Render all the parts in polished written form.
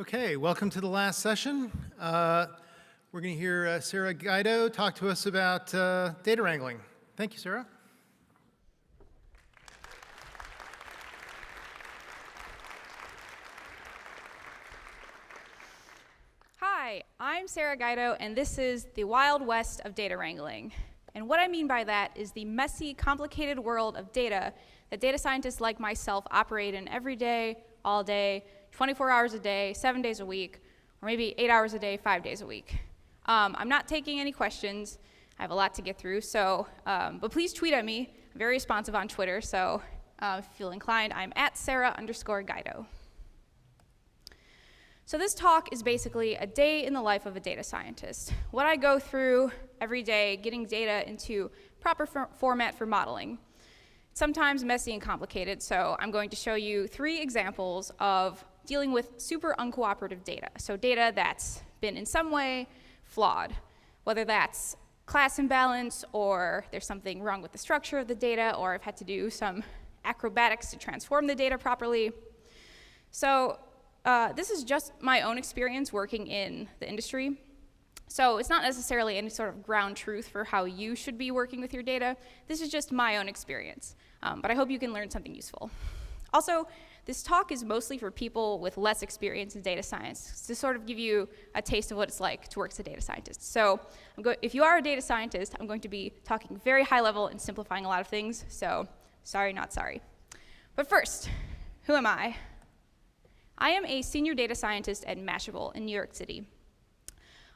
Okay, welcome to the last session. We're going to hear Sarah Guido talk to us about data wrangling. Thank you, Sarah. Hi, I'm Sarah Guido, and this is the Wild West of data wrangling. And what I mean by that is the messy, complicated world of data that data scientists like myself operate in every day, all day, 24 hours a day, 7 days a week, or maybe 8 hours a day, 5 days a week. I'm not taking any questions. I have a lot to get through, so, but please tweet at me. I'm very responsive on Twitter, so if you feel inclined, I'm at Sarah_Guido. So this talk is basically a day in the life of a data scientist. What I go through every day getting data into proper format for modeling. It's sometimes messy and complicated, so I'm going to show you 3 examples of dealing with super uncooperative data. So data that's been in some way flawed, whether that's class imbalance or there's something wrong with the structure of the data or I've had to do some acrobatics to transform the data properly. So this is just my own experience working in the industry. So it's not necessarily any sort of ground truth for how you should be working with your data. This is just my own experience, but I hope you can learn something useful. Also, this talk is mostly for people with less experience in data science, to sort of give you a taste of what it's like to work as a data scientist. So if you are a data scientist, I'm going to be talking very high level and simplifying a lot of things, so sorry, not sorry. But first, who am I? I am a senior data scientist at Mashable in New York City.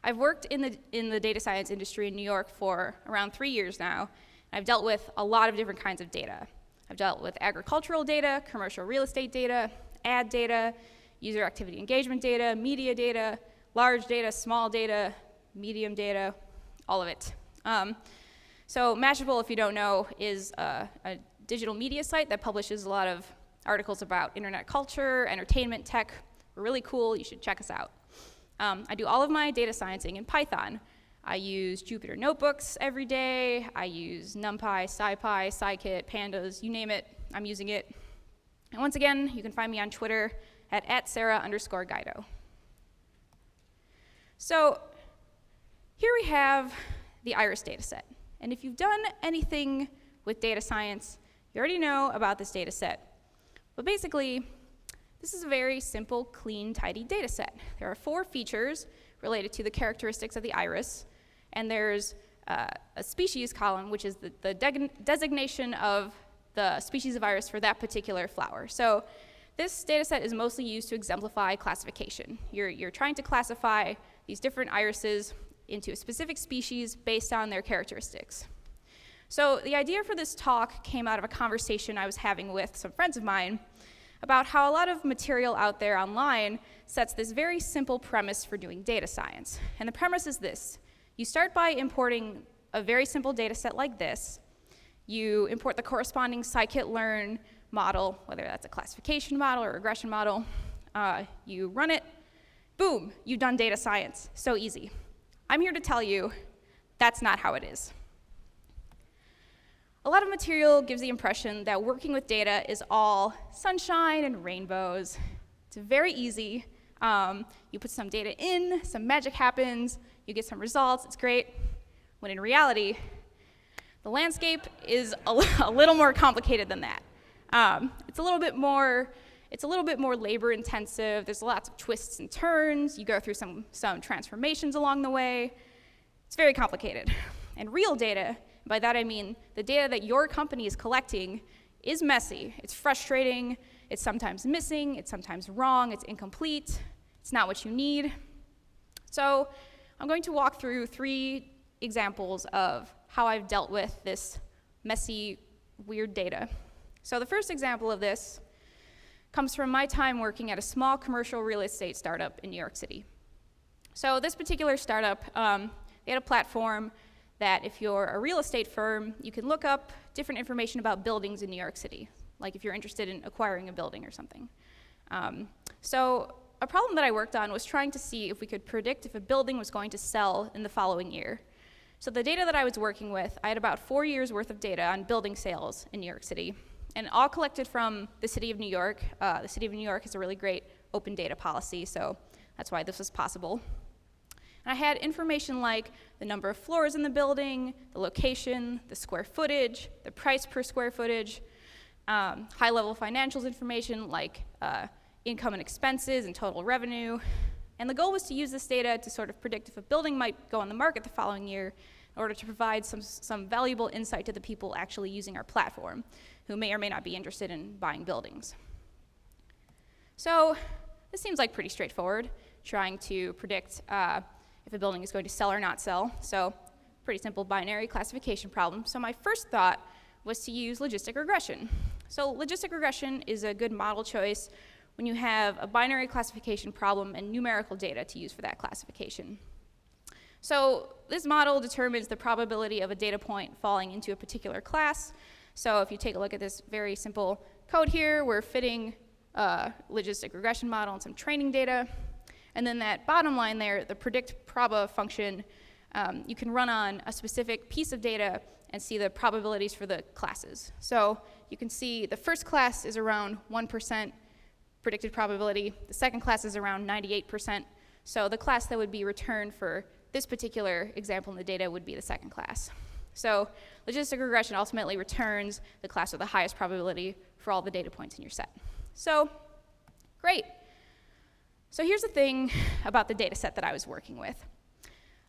I've worked in the data science industry in New York for around 3 years now. And I've dealt with a lot of different kinds of data. I've dealt with agricultural data, commercial real estate data, ad data, user activity engagement data, media data, large data, small data, medium data, all of it. So Mashable, if you don't know, is a digital media site that publishes a lot of articles about internet culture, entertainment, tech. We're really cool, you should check us out. I do all of my data sciencing in Python. I use Jupyter notebooks every day. I use NumPy, SciPy, Scikit, Pandas, you name it, I'm using it. And once again, you can find me on Twitter at Sarah_Guido. So here we have the iris dataset. And if you've done anything with data science, you already know about this dataset. But basically, this is a very simple, clean, tidy data set. There are 4 features related to the characteristics of the iris, and there's a species column, which is the designation of the species of iris for that particular flower. So this data set is mostly used to exemplify classification. You're trying to classify these different irises into a specific species based on their characteristics. So the idea for this talk came out of a conversation I was having with some friends of mine about how a lot of material out there online sets this very simple premise for doing data science. And the premise is this. You start by importing a very simple data set like this. You import the corresponding scikit-learn model, whether that's a classification model or a regression model. You run it, boom, you've done data science. So easy. I'm here to tell you that's not how it is. A lot of material gives the impression that working with data is all sunshine and rainbows. It's very easy. You put some data in, some magic happens, you get some results, it's great. When in reality, the landscape is a little more complicated than that. It's a little bit more labor intensive. There's lots of twists and turns. You go through some transformations along the way. It's very complicated. And real data, by that I mean the data that your company is collecting, is messy. It's frustrating. It's sometimes missing. It's sometimes wrong. It's incomplete. It's not what you need. So I'm going to walk through 3 examples of how I've dealt with this messy, weird data. So the first example of this comes from my time working at a small commercial real estate startup in New York City. So this particular startup, they had a platform that if you're a real estate firm, you can look up different information about buildings in New York City, like if you're interested in acquiring a building or something. So a problem that I worked on was trying to see if we could predict if a building was going to sell in the following year. So the data that I was working with, I had about 4 years worth of data on building sales in New York City, and all collected from the city of New York. The city of New York has a really great open data policy, so that's why this was possible. And I had information like the number of floors in the building, the location, the square footage, the price per square footage, high-level financials information like income and expenses and total revenue. And the goal was to use this data to sort of predict if a building might go on the market the following year in order to provide some valuable insight to the people actually using our platform, who may or may not be interested in buying buildings. So this seems like pretty straightforward, trying to predict if a building is going to sell or not sell. So pretty simple binary classification problem. So my first thought was to use logistic regression. So logistic regression is a good model choice when you have a binary classification problem and numerical data to use for that classification. So this model determines the probability of a data point falling into a particular class. So if you take a look at this very simple code here, we're fitting a logistic regression model and some training data. And then that bottom line there, the predict proba function, you can run on a specific piece of data and see the probabilities for the classes. So you can see the first class is around 1% predicted probability. The second class is around 98%. So the class that would be returned for this particular example in the data would be the second class. So logistic regression ultimately returns the class with the highest probability for all the data points in your set. So great. So here's the thing about the data set that I was working with.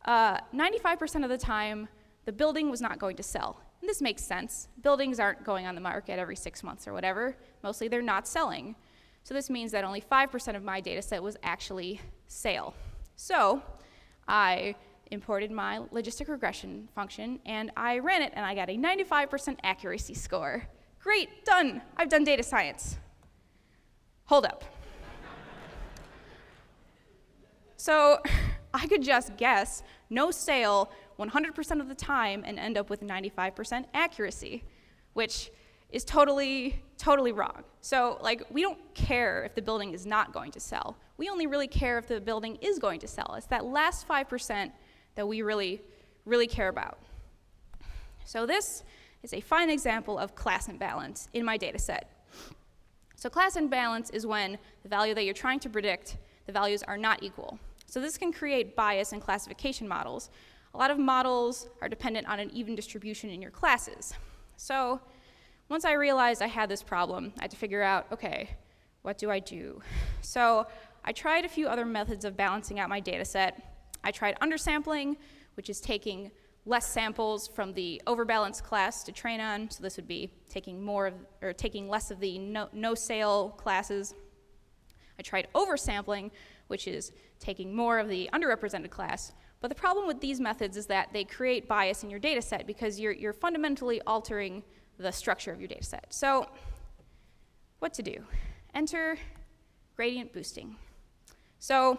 95% of the time, the building was not going to sell. And this makes sense. Buildings aren't going on the market every 6 months or whatever. Mostly they're not selling. So this means that only 5% of my data set was actually sale. So I imported my logistic regression function, and I ran it, and I got a 95% accuracy score. Great, done. I've done data science. Hold up. So I could just guess no sale 100% of the time and end up with 95% accuracy, which is totally wrong. So like, we don't care if the building is not going to sell. We only really care if the building is going to sell. It's that last 5% that we really care about. So this is a fine example of class imbalance in my data set. So class imbalance is when the value that you're trying to predict, the values are not equal. So this can create bias in classification models. A lot of models are dependent on an even distribution in your classes. So once I realized I had this problem, I had to figure out, okay, what do I do? So I tried a few other methods of balancing out my data set. I tried undersampling, which is taking less samples from the overbalanced class to train on. So this would be taking less of the no sale classes. I tried oversampling, which is taking more of the underrepresented class. But the problem with these methods is that they create bias in your data set because you're fundamentally altering the structure of your data set. So what to do? Enter gradient boosting. So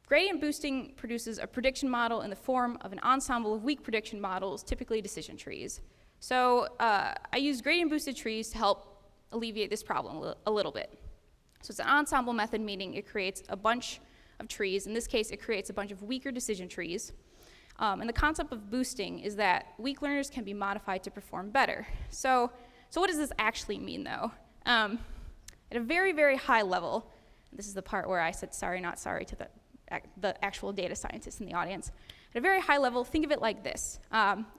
gradient boosting produces a prediction model in the form of an ensemble of weak prediction models, typically decision trees. So I use gradient boosted trees to help alleviate this problem a little bit. So it's an ensemble method, meaning it creates a bunch of trees. In this case, it creates a bunch of weaker decision trees. And the concept of boosting is that weak learners can be modified to perform better. So what does this actually mean, though? At a very, very high level, this is the part where I said sorry, not sorry to the actual data scientists in the audience. At a very high level, think of it like this.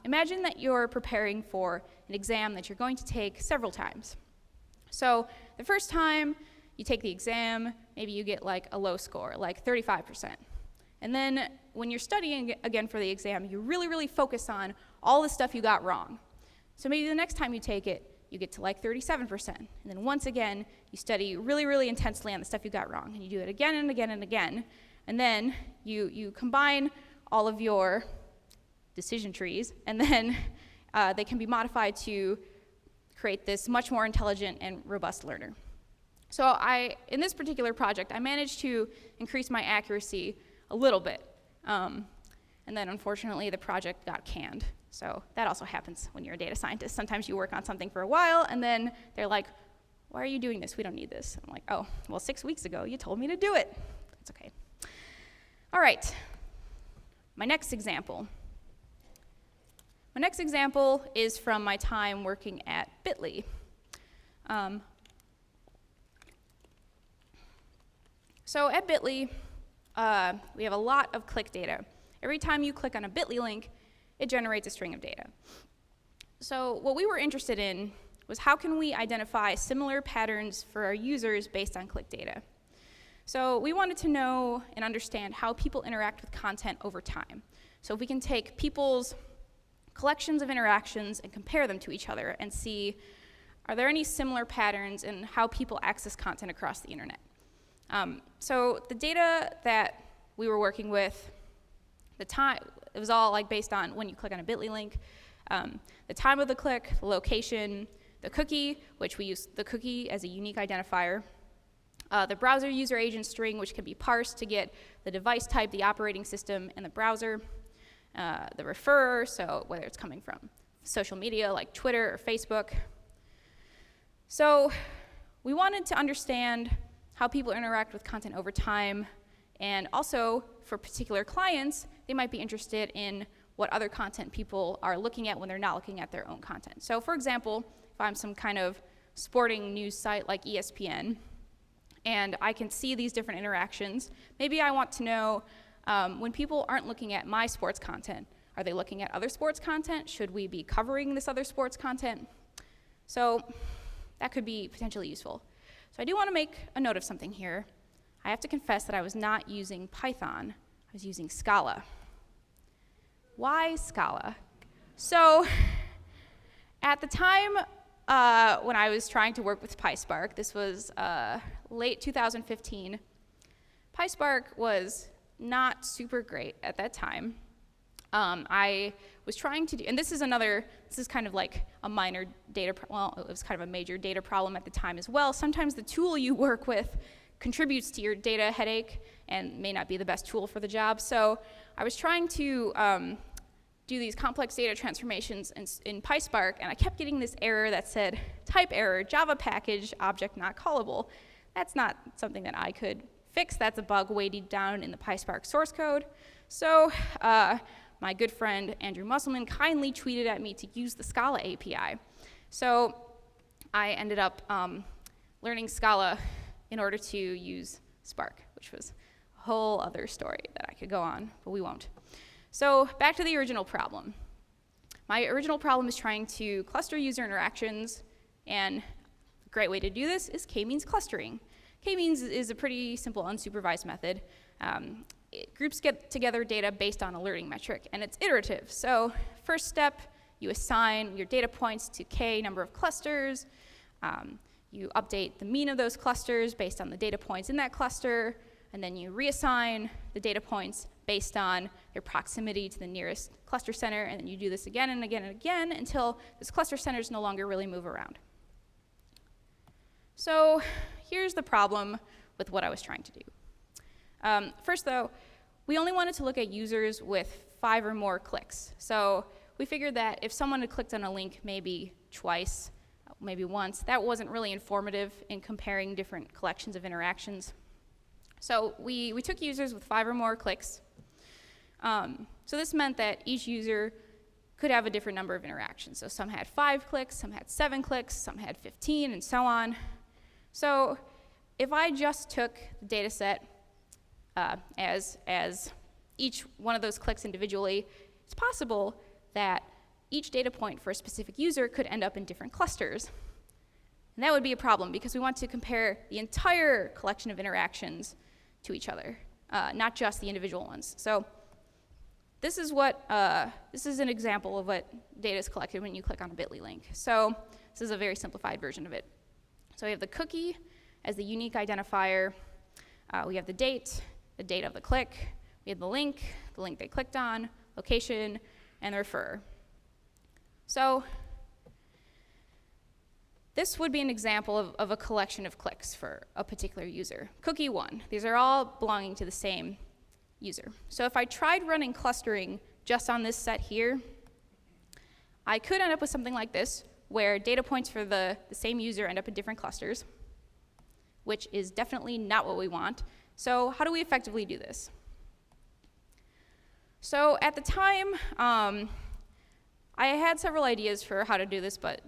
Imagine that you're preparing for an exam that you're going to take several times. So the first time you take the exam, maybe you get like a low score, like 35%. And then when you're studying again for the exam, you really, really focus on all the stuff you got wrong. So maybe the next time you take it, you get to like 37%. And then once again, you study really, really intensely on the stuff you got wrong. And you do it again and again and again. And then you combine all of your decision trees, and then they can be modified to create this much more intelligent and robust learner. So in this particular project, I managed to increase my accuracy a little bit. And then unfortunately, the project got canned. So that also happens when you're a data scientist. Sometimes you work on something for a while, and then they're like, why are you doing this? We don't need this. I'm like, oh, well, 6 weeks ago, you told me to do it. It's okay. All right, my next example. My next example is from my time working at So at Bitly, we have a lot of click data. Every time you click on a Bitly link, it generates a string of data. So what we were interested in was how can we identify similar patterns for our users based on click data. So we wanted to know and understand how people interact with content over time. So if we can take people's collections of interactions and compare them to each other and see, are there any similar patterns in how people access content across the internet? So the data that we were working with, the time, it was all like based on when you click on a Bitly link, the time of the click, the location, the cookie, which we use the cookie as a unique identifier, the browser user agent string, which can be parsed to get the device type, the operating system, and the browser, the referrer, so whether it's coming from social media like Twitter or Facebook. So we wanted to understand how people interact with content over time, and also for particular clients, they might be interested in what other content people are looking at when they're not looking at their own content. So for example, if I'm some kind of sporting news site like ESPN, and I can see these different interactions, maybe I want to know when people aren't looking at my sports content, are they looking at other sports content? Should we be covering this other sports content? So that could be potentially useful. So I do want to make a note of something here. I have to confess that I was not using Python, I was using Scala. Why Scala? So at the time when I was trying to work with PySpark, this was late 2015, PySpark was not super great at that time. I was trying to do, and this is kind of like a minor data, well, it was kind of a major data problem at the time as well. Sometimes the tool you work with contributes to your data headache and may not be the best tool for the job. So I was trying to do these complex data transformations in PySpark, and I kept getting this error that said, type error, Java package, object not callable. That's not something that I could fix. That's a bug way deep down in the PySpark source code. So my good friend Andrew Musselman kindly tweeted at me to use the Scala API. So I ended up learning Scala in order to use Spark, which was a whole other story that I could go on, but we won't. So back to the original problem. My original problem is trying to cluster user interactions, and a great way to do this is k-means clustering. K-means is a pretty simple unsupervised method. Groups get together data based on alerting metric, and it's iterative. So first step, you assign your data points to k number of clusters. You update the mean of those clusters based on the data points in that cluster, and then you reassign the data points based on their proximity to the nearest cluster center, and then you do this again and again and again until this cluster centers no longer really move around. So here's the problem with what I was trying to do. First though, we only wanted to look at users with 5 or more clicks. So we figured that if someone had clicked on a link maybe twice, maybe once, that wasn't really informative in comparing different collections of interactions. So we took users with 5 or more clicks. So this meant that each user could have a different number of interactions. So some had 5 clicks, some had 7 clicks, some had 15, and so on. So if I just took the data set as each one of those clicks individually, it's possible that each data point for a specific user could end up in different clusters. And that would be a problem because we want to compare the entire collection of interactions to each other, not just the individual ones. So this is an example of what data is collected when you click on a Bitly link. So this is a very simplified version of it. So we have the cookie as the unique identifier. We have the date of the click. We have the link they clicked on, location, and the referrer. So this would be an example of a collection of clicks for a particular user. Cookie 1, these are all belonging to the same user. So if I tried running clustering just on this set here, I could end up with something like this, where data points for the same user end up in different clusters, which is definitely not what we want. So how do we effectively do this? So at the time, I had several ideas for how to do this, but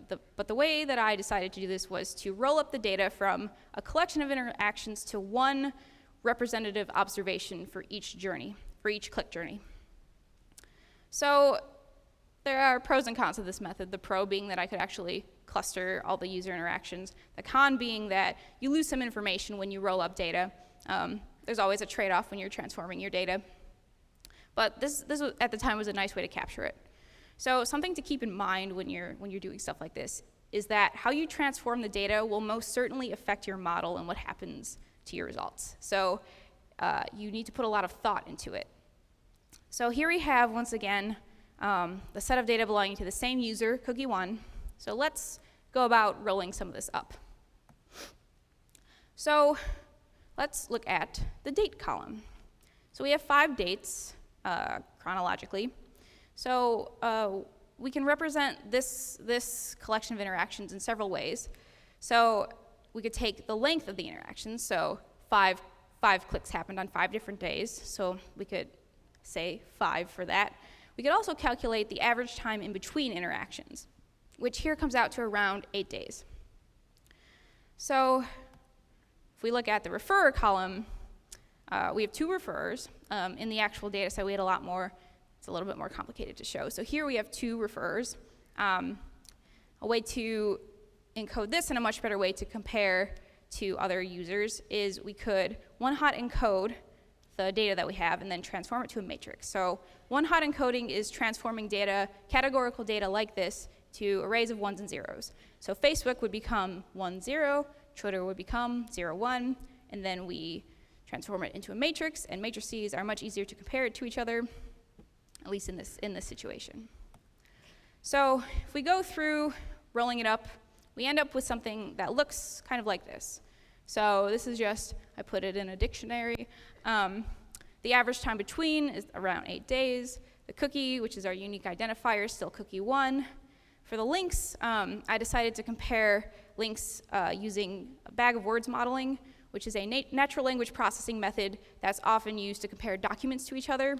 the way that I decided to do this was to roll up the data from a collection of interactions to one representative observation for each journey, for each click journey. So there are pros and cons of this method, the pro being that I could actually cluster all the user interactions, the con being that you lose some information when you roll up data. There's always a trade-off when you're transforming your data. But this was, at the time, was a nice way to capture it. So something to keep in mind when you're doing stuff like this is that how you transform the data will most certainly affect your model and what happens to your results. So you need to put a lot of thought into it. So here we have, once again, the set of data belonging to the same user, cookie 1. So let's go about rolling some of this up. So let's look at the date column. So we have 5 dates chronologically. So we can represent this collection of interactions in several ways. So we could take the length of the interaction. So five clicks happened on 5 different days. So we could say 5 for that. We could also calculate the average time in between interactions, which here comes out to around 8 days. So if we look at the referrer column, we have 2 referrers. In the actual data set, we had a lot more. It's a little bit more complicated to show. So here we have 2 referrers. A way to encode this and a much better way to compare to other users is we could one-hot encode the data that we have and then transform it to a matrix. So one-hot encoding is transforming data, categorical data like this, to arrays of 1s and 0s. So Facebook would become 1, 0, Twitter would become 0, 1, and then we transform it into a matrix, and matrices are much easier to compare it to each other, at least in this situation. So if we go through rolling it up, we end up with something that looks kind of like this. So this is just, I put it in a dictionary. The average time between is around 8 days. The cookie, which is our unique identifier, is still cookie 1. For the links, I decided to compare links using a bag of words modeling, which is a natural language processing method that's often used to compare documents to each other.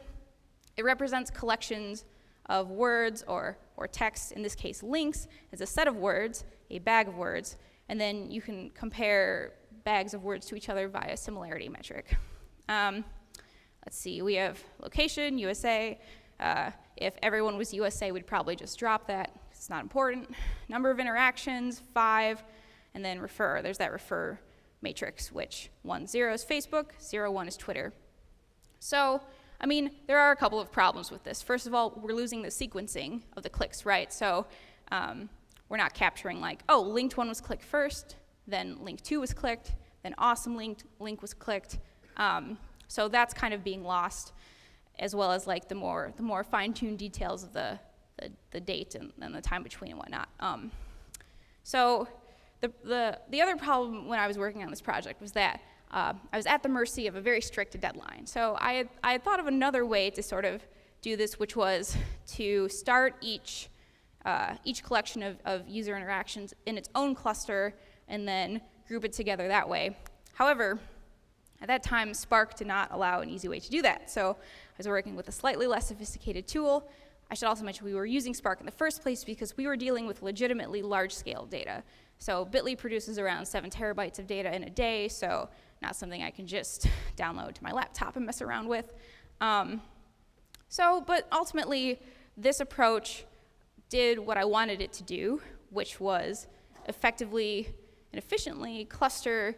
It represents collections of words or text, in this case links, as a set of words, a bag of words, and then you can compare bags of words to each other via similarity metric. Let's see, we have location, USA. If everyone was USA, we'd probably just drop that. It's not important. Number of interactions, 5, and then refer. There's that refer matrix, which 1, 0 is Facebook, 0, 1 is Twitter. So, I mean, there are a couple of problems with this. First of all, we're losing the sequencing of the clicks, right? So we're not capturing like, oh, linked 1 was clicked first, then link 2 was clicked, then awesome link was clicked. So that's kind of being lost, as well as like the more fine-tuned details of the date and the time between and whatnot. So the other problem when I was working on this project was that I was at the mercy of a very strict deadline. So I had thought of another way to sort of do this, which was to start each collection of user interactions in its own cluster and then group it together that way. However, at that time, Spark did not allow an easy way to do that. So I was working with a slightly less sophisticated tool. I should also mention we were using Spark in the first place because we were dealing with legitimately large-scale data. So Bitly produces around 7 terabytes of data in a day, so not something I can just download to my laptop and mess around with. But ultimately, this approach did what I wanted it to do, which was effectively and efficiently cluster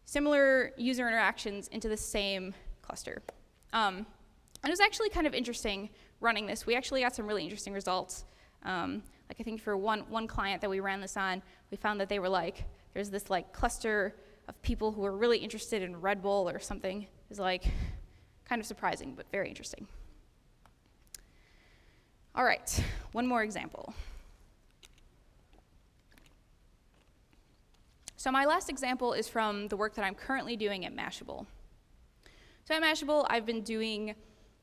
similar user interactions into the same cluster. And it was actually kind of interesting running this. We actually got some really interesting results. Like I think for one client that we ran this on, we found that they were like, there's this like cluster of people who were really interested in Red Bull or something. It was like kind of surprising, but very interesting. All right, one more example. So my last example is from the work that I'm currently doing at Mashable. So at Mashable, I've been doing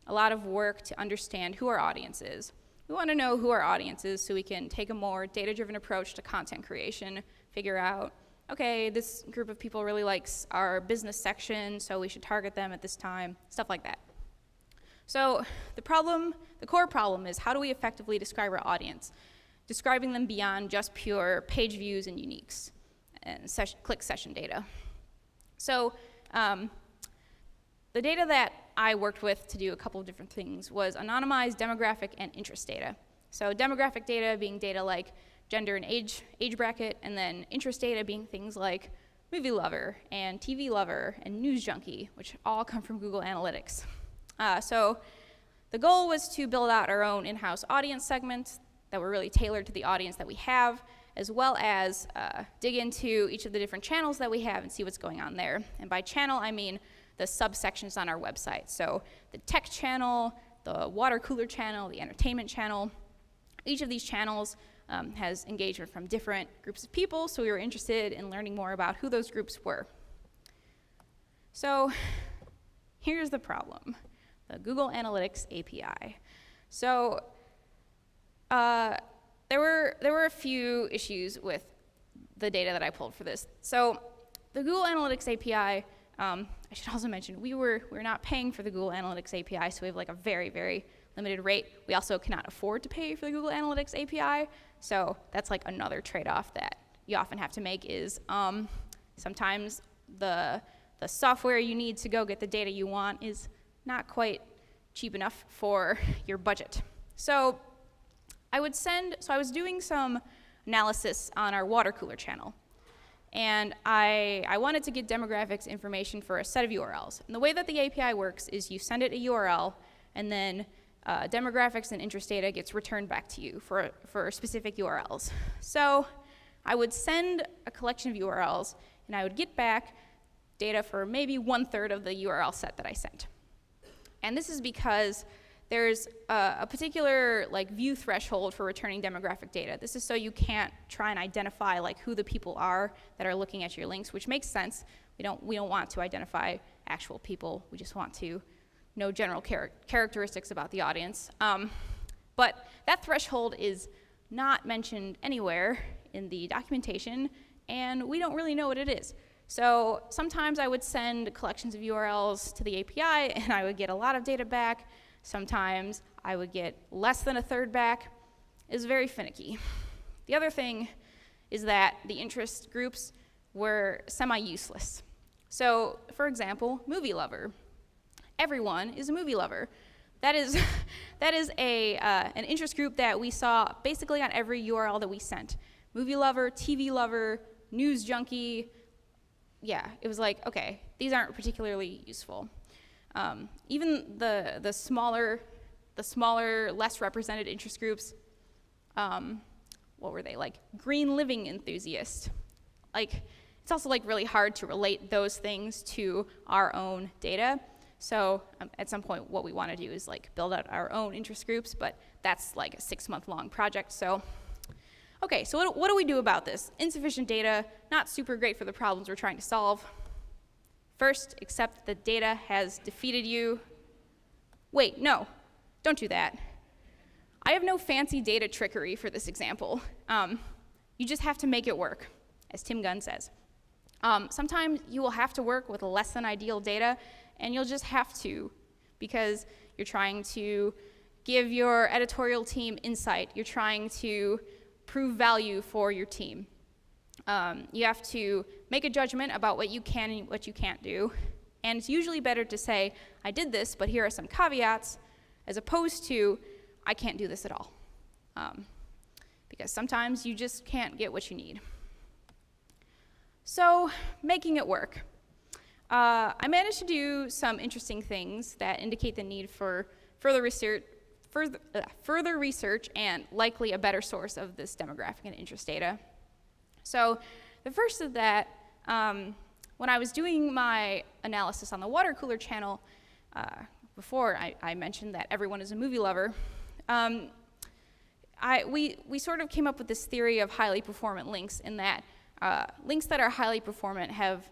a lot of work to understand who our audience is. We want to know who our audience is so we can take a more data-driven approach to content creation, figure out, okay, this group of people really likes our business section, so we should target them at this time, stuff like that. So the core problem is how do we effectively describe our audience, describing them beyond just pure page views and uniques and click session data. So the data that I worked with to do a couple of different things was anonymized demographic and interest data. So demographic data being data like gender and age bracket, and then interest data being things like movie lover and TV lover and news junkie, which all come from Google Analytics. So the goal was to build out our own in-house audience segments that were really tailored to the audience that we have, as well as dig into each of the different channels that we have and see what's going on there. And by channel, I mean the subsections on our website. So the tech channel, the water cooler channel, the entertainment channel. Each of these channels has engagement from different groups of people, so we were interested in learning more about who those groups were. So here's the problem, the Google Analytics API. So there were a few issues with the data that I pulled for this. So the Google Analytics API, I should also mention, we're not paying for the Google Analytics API, so we have like a very, very limited rate. We also cannot afford to pay for the Google Analytics API, so that's like another trade-off that you often have to make is sometimes the software you need to go get the data you want is not quite cheap enough for your budget. So I was doing some analysis on our water cooler channel, and I wanted to get demographics information for a set of URLs. And the way that the API works is you send it a URL, and then demographics and interest data gets returned back to you for specific URLs. So I would send a collection of URLs, and I would get back data for maybe 1/3 of the URL set that I sent. And this is because there's a particular like view threshold for returning demographic data. This is so you can't try and identify like who the people are that are looking at your links, which makes sense. We don't want to identify actual people. We just want to know general characteristics about the audience. But that threshold is not mentioned anywhere in the documentation, and we don't really know what it is. So sometimes I would send collections of URLs to the API, and I would get a lot of data back. Sometimes I would get less than 1/3 back. It's very finicky. The other thing is that the interest groups were semi-useless. So, for example, movie lover. Everyone is a movie lover. That is an interest group that we saw basically on every URL that we sent. Movie lover, TV lover, news junkie. Yeah, it was like, okay, these aren't particularly useful. Even the smaller, less represented interest groups, what were they, like green living enthusiast. Like, it's also like really hard to relate those things to our own data. So at some point, what we want to do is like build out our own interest groups, but that's like a 6-month-long project. So, okay, so what do we do about this? Insufficient data, not super great for the problems we're trying to solve. First, accept that data has defeated you. Wait, no, don't do that. I have no fancy data trickery for this example. You just have to make it work, as Tim Gunn says. Sometimes you will have to work with less than ideal data, and you'll just have to, because you're trying to give your editorial team insight. You're trying to prove value for your team. You have to make a judgment about what you can and what you can't do. And it's usually better to say, I did this, but here are some caveats, as opposed to, I can't do this at all. Because sometimes you just can't get what you need. So, making it work. I managed to do some interesting things that indicate the need for further research and likely a better source of this demographic and interest data. So the first is that when I was doing my analysis on the water cooler channel, before I mentioned that everyone is a movie lover, we sort of came up with this theory of highly performant links, in that links that are highly performant have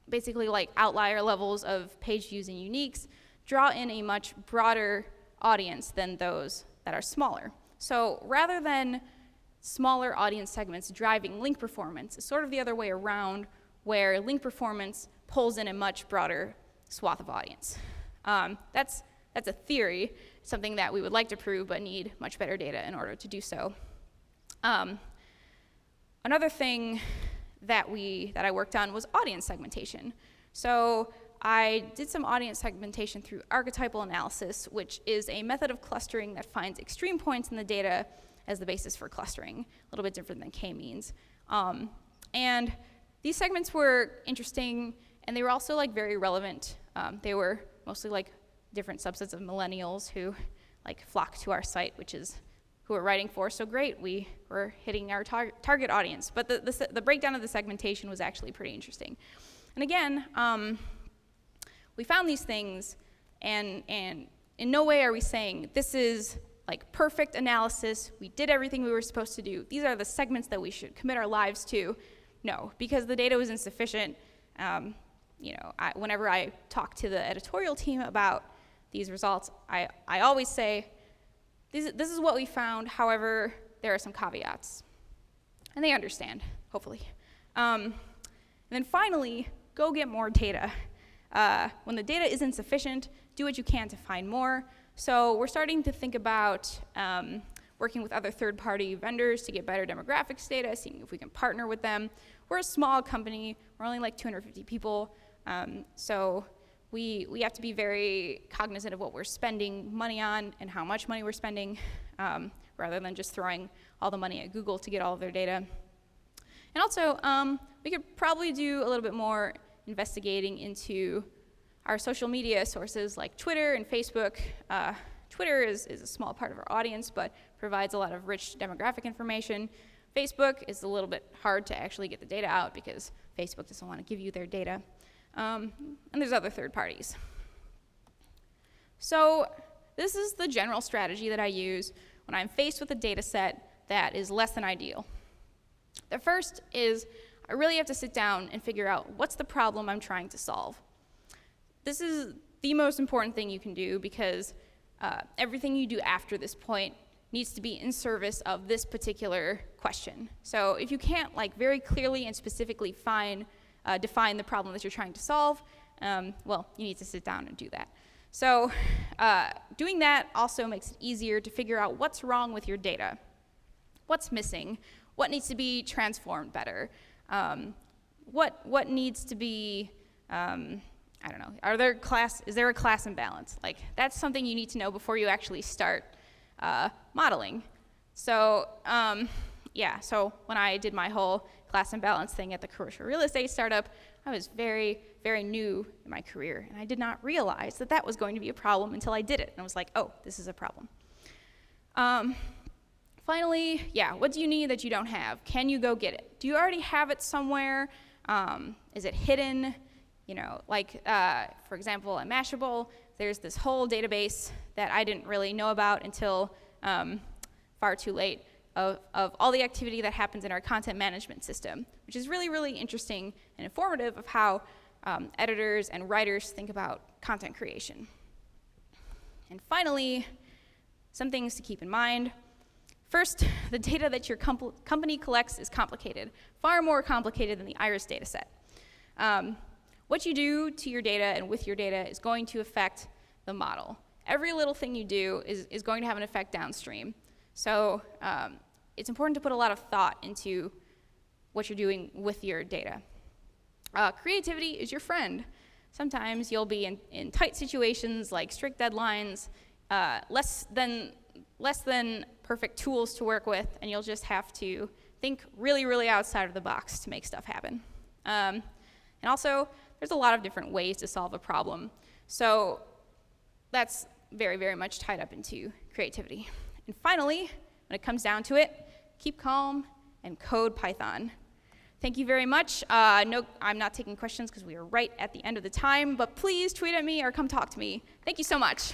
basically like outlier levels of page views and uniques, draw in a much broader audience than those that are smaller. So rather than smaller audience segments driving link performance, it's sort of the other way around, where link performance pulls in a much broader swath of audience. That's a theory, something that we would like to prove but need much better data in order to do so. Another thing that I worked on was audience segmentation. So I did some audience segmentation through archetypal analysis, which is a method of clustering that finds extreme points in the data as the basis for clustering, a little bit different than k-means. And these segments were interesting, and they were also like very relevant. They were mostly like different subsets of millennials who like flock to our site, which is who we're writing for. So great, we were hitting our target audience. But the breakdown of the segmentation was actually pretty interesting. And again, we found these things, and in no way are we saying this is like perfect analysis, we did everything we were supposed to do, these are the segments that we should commit our lives to. No, because the data was insufficient. Whenever I talk to the editorial team about these results, I always say, this is what we found, however, there are some caveats. And they understand, hopefully. And then finally, go get more data. When the data is insufficient, do what you can to find more. So we're starting to think about working with other third-party vendors to get better demographics data, seeing if we can partner with them. We're a small company. We're only like 250 people. So we have to be very cognizant of what we're spending money on and how much money we're spending, rather than just throwing all the money at Google to get all of their data. And also, we could probably do a little bit more investigating into our social media sources like Twitter and Facebook. Twitter is a small part of our audience, but provides a lot of rich demographic information. Facebook is a little bit hard to actually get the data out because Facebook doesn't want to give you their data. And there's other third parties. So this is the general strategy that I use when I'm faced with a data set that is less than ideal. The first is I really have to sit down and figure out what's the problem I'm trying to solve. This is the most important thing you can do because everything you do after this point needs to be in service of this particular question. So if you can't like very clearly and specifically define the problem that you're trying to solve, well, you need to sit down and do that. So doing that also makes it easier to figure out what's wrong with your data, what's missing, what needs to be transformed better, what needs to be, I don't know, is there a class imbalance? Like, that's something you need to know before you actually start modeling. So, so when I did my whole class imbalance thing at the commercial real estate startup, I was very, very new in my career, and I did not realize that that was going to be a problem until I did it, and I was like, oh, this is a problem. Finally, what do you need that you don't have? Can you go get it? Do you already have it somewhere? Is it hidden? For example, at Mashable, there's this whole database that I didn't really know about until far too late of all the activity that happens in our content management system, which is really, really interesting and informative of how editors and writers think about content creation. And finally, some things to keep in mind. First, the data that your company collects is complicated, far more complicated than the IRIS dataset. What you do to your data and with your data is going to affect the model. Every little thing you do is going to have an effect downstream. So it's important to put a lot of thought into what you're doing with your data. Creativity is your friend. Sometimes you'll be in tight situations like strict deadlines, less than perfect tools to work with, and you'll just have to think really, really outside of the box to make stuff happen. And also, there's a lot of different ways to solve a problem. So that's very, very much tied up into creativity. And finally, when it comes down to it, keep calm and code Python. Thank you very much. No, I'm not taking questions because we are right at the end of the time, but please tweet at me or come talk to me. Thank you so much.